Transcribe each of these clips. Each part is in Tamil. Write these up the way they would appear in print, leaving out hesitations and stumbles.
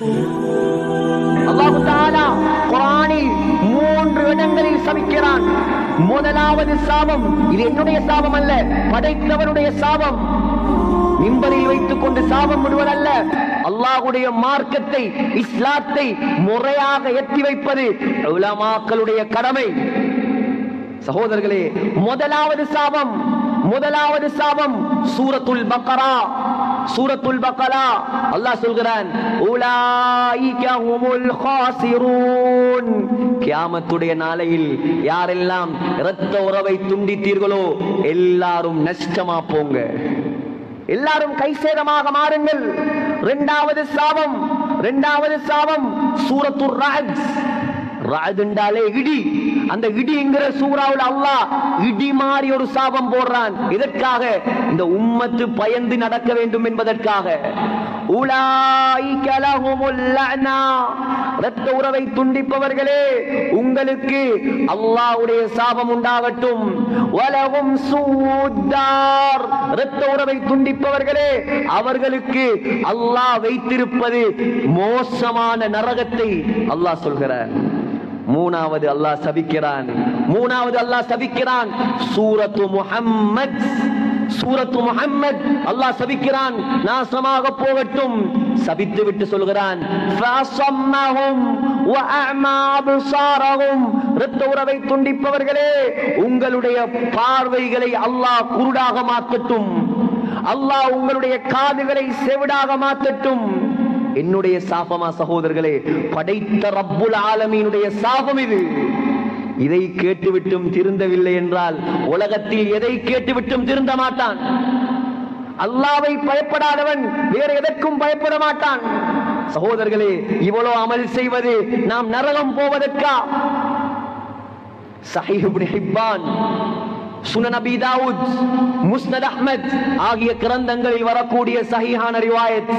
அல்லாஹ் தஆலா குர்ஆனில் 3 இடங்களில் சபிக்கிறான். முதலாவது சாபம், இது என்னுடைய சாபம் அல்ல, படைத்தவனுடைய சாபம். மிம்பரில் வைத்துக் கொண்டு சாபம் விடுவதல்ல, அல்லாஹ்வுடைய மார்க்கத்தை, இஸ்லாத்தை முறையாக எத்தி வைப்பது உலமாக்களுடைய கடமை. சகோதரர்களே, முதலாவது சாபம் சூரத்துல் பக்ரா. சூரத்துல் பக்ரா அல்லாஹ் சொல்கிறான், உலாயிக ஹுமுல் காசிரூன். கியாமத்துடைய நாளையில் யாரெல்லாம் இரத்த உறவை துண்டித்தீர்களோ எல்லாரும் நஷ்டமா போங்க, எல்லாரும் கைசேதமாக மாறுங்கள். இரண்டாவது சாபம் சூரத்துர் ரஅத். ரஅத் என்றாலே இடி. அந்த இடிங்கிற சூறாவுல அல்லாஹ் இடி மாதிரி ஒரு சாபம் போடுறான். இதற்காக இந்த உம்மத்து பயந்து நடக்க வேண்டும் என்பதற்காக. உலாயிக லஹுமுல் லஅனா. இரத்த உறவை துண்டிப்பவர்களே, உங்களுக்கு அல்லாஹ்வுடைய சாபம் உண்டாகட்டும். வலஹும் சூத்தார். இரத்த உறவை துண்டிப்பவர்களே, அவர்களுக்கு அல்லாஹ் வைத்திருப்பது மோசமான நரகத்தை அல்லாஹ் சொல்கிறார். மூணாவது அல்லாஹ் சபிக்கிறான். சூரத்து முஹம்மத் அல்லாஹ் சபிக்கிறான், நாசமாக போகட்டும். சபித்து விட்டு சொல்கிறான், ஃபஸம்மஹும் வஅமா அப்சாரஹும். இரத்த உறவை துண்டிப்பவர்களே, உங்களுடைய பார்வைகளை அல்லாஹ் குருடாக மாற்றட்டும், அல்லாஹ் உங்களுடைய காதுகளை செவிடாக மாற்றட்டும். என்னுடைய சாபமா சகோதரர்களே? படைத்த ரப்புல் ஆலமீனுடைய சாபம் இது. இதை கேட்டுவிட்டும் திருந்தவில்லை என்றால் உலகத்தில் எதை கேட்டுவிட்டும் திருந்த மாட்டான். அல்லாஹ்வை பயப்படாதவன் வேற எதற்கும் பயப்பட மாட்டான். சகோதரர்களே, இவ்வளவு அமல் செய்வது நாம் நரகம் போவதற்கா? சஹீஹ் இப்னு ஹிப்பான், சுனன் அபீ தாவூத், முஸ்னத் அஹ்மத் ஆகிய கிரந்தங்களில் வரக்கூடிய சஹீஹான ரிவாயத்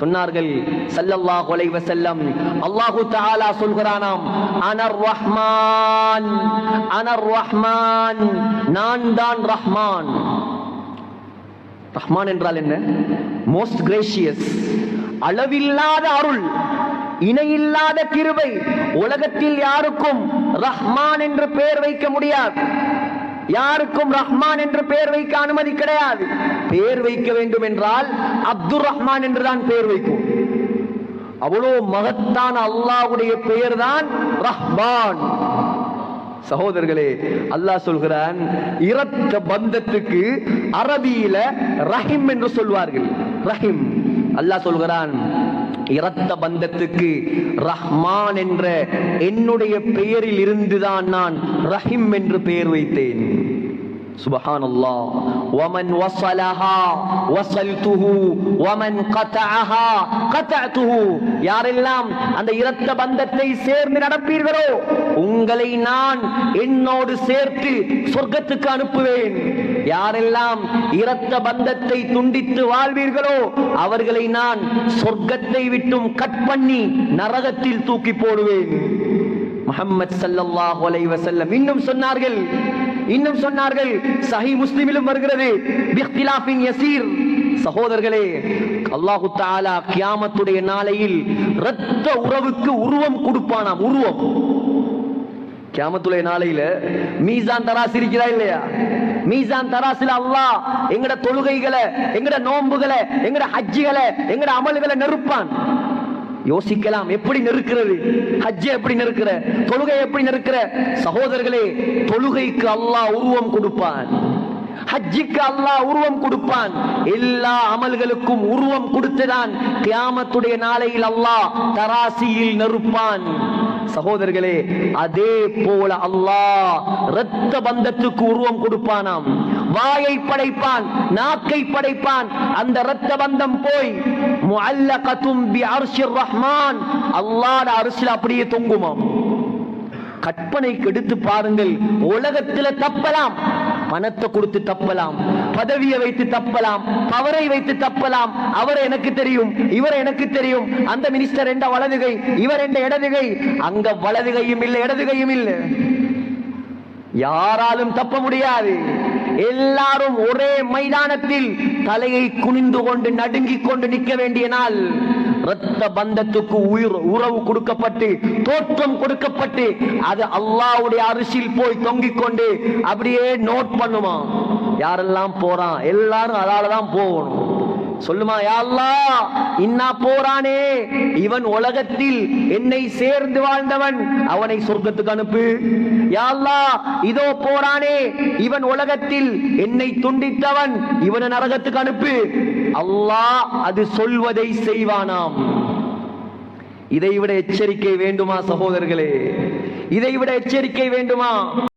சொன்னார்கள் ஸல்லல்லாஹு அலைஹி வஸல்லம், அல்லாஹ் தஆலா சொல்கிறானாம், அனர் ரஹ்மான், நான் தான் ரஹ்மான். ரஹ்மான் என்றால் என்ன? மோஸ்ட் கிரேஷியஸ், அளவில்லாத அருள், இணையில்லாத கிருபை. உலகத்தில் யாருக்கும் ரஹ்மான் என்று பெயர் வைக்க முடியாது, யாருக்கும் ரஹ்மான் என்று பெயர் வைக்க அனுமதி கிடையாது. பெயர் வைக்க வேண்டும் என்றால் அப்துர் ரஹ்மான் என்றுதான் பெயர் வைக்கும். அவ்வளவு மகத்தான அல்லாஹ்வுடைய பெயர் தான் ரஹ்மான். சகோதரர்களே, அல்லாஹ் சொல்கிறான், இரத்த பந்தத்துக்கு அரபியில ரஹீம் என்று சொல்வார்கள். ரஹீம். அல்லாஹ் சொல்கிறான், இரத்த பந்தத்துக்கு ரஹ்மான் என்ற என்னுடைய பெயரில் இருந்துதான் நான் ரஹீம் என்று பெயர் வைத்தேன். சுப்ஹானல்லாஹ். வமன் வஸலஹா வஸல்துஹு வமன் கதஅஹா கதஅதுஹு. யாரெல்லாம் அந்த இரத்த பந்தத்தை சேர்ந்து நடப்பீர்களோ உங்களை நான் என்னோடு சேர்த்து சொர்க்கத்துக்கு அனுப்புவேன். யாரெல்லாம் இரத்த பந்தத்தை துண்டித்து வாழ்வீர்களோ அவர்களை நான் சொர்க்கத்தை விட்டும் கட் பண்ணி நரகத்தில் தூக்கி போடுவேன். முஹம்மது ஸல்லல்லாஹு அலைஹி வஸல்லம் இன்னும் சொன்னார்கள், சஹீஹ் முஸ்லிமிலும் வருகிறது, பிக்திலாஃபின் யஸீர். சகோதரர்களே, அல்லாஹ் தஆலா கியாமத்துடைய நாளையில் இரத்த உறவுக்கு உருவம் கொடுப்பானாம். உருவம். கியாமத்துடைய நாளையில மீசான் தராசு இருக்கிறா இல்லையா? மீசான் தராசுல அல்லாஹ் எங்கட தொழுகைகளை, எங்கட நோன்புகளை, எங்கட ஹஜ்ஜிகளை, எங்கட அமல்களை நெருப்பான். யோசிக்கலாம், எப்படி நெருக்கிறது? ஹஜ்ஜை எப்படி நெருக்கிற? தொழுகை எப்படி நெருக்கிற? சகோதரர்களே, தொழுகைக்கு அல்லாஹ் உருவம் கொடுப்பான், ஹஜ்ஜுக்கு அல்லாஹ் உருவம் கொடுப்பான். எல்லா அமல்களுக்கும் உருவம் கொடுத்துதான் கியாமத்துடைய நாளையில் அல்லாஹ் தராசியில் நெருப்பான். சகோதரர்களே, அதே போல அல்லாஹ் இரத்த பந்தத்துக்கு உருவம் கொடுப்பானாம். வாயை படைப்பான், நாக்கை படைப்பான். அந்த இரத்த பந்தம் போய் முஅல்லகத்தும் பி அர்ஷிர் ரஹ்மான், அல்லாஹ்வுடைய அர்ஷில் அப்படியே தொங்குமாம். கற்பனைக்கு எடுத்து பாருங்கள். உலகத்துல தப்பலாம், பணத்தை கொடுத்து தப்பலாம், பதவியை வைத்து தப்பலாம், பவரை வைத்து தப்பலாம். அவர் எனக்கு தெரியும், இவர் எனக்கு தெரியும், அந்த மினிஸ்டர் என்ற வலதுகை, இவர் என்ற இடதுகை. அங்க வலதுகையும் இல்லை, இடதுகையும் இல்லை. யாராலும் தப்ப முடியாது. எல்லாரும் ஒரே மைதானத்தில் தலையை குனிந்து கொண்டு நடுங்கிக் கொண்டு நிற்க வேண்டிய நாள். இரத்த பந்தத்துக்கு உறவு கொடுக்கப்பட்டு தோற்றம் கொடுக்கப்பட்டு அது அல்லாஹ்வுடைய அரிசில் போய் தொங்கிக் கொண்டு அப்படியே நோட் பண்ணுமா. யாரெல்லாம் போறான் எல்லாரும் அதாலதான் போகணும். சொல்லுமா, யா அல்லாஹ் இன்னா போறானே இவன் உலகத்தில் என்னை சேர்ந்து வாழ்ந்தவன், அவனை சொர்க்கத்துக்கு அனுப்பு. யா அல்லாஹ் இதோ போறானே இவன் உலகத்தில் என்னை துண்டித்தவன், இவனை நரகத்துக்கு அனுப்பு. அல்லாஹ் அது சொல்வதை செய்வானாம். இதைவிட எச்சரிக்கை வேண்டுமா சகோதரர்களே? இதைவிட எச்சரிக்கை வேண்டுமா?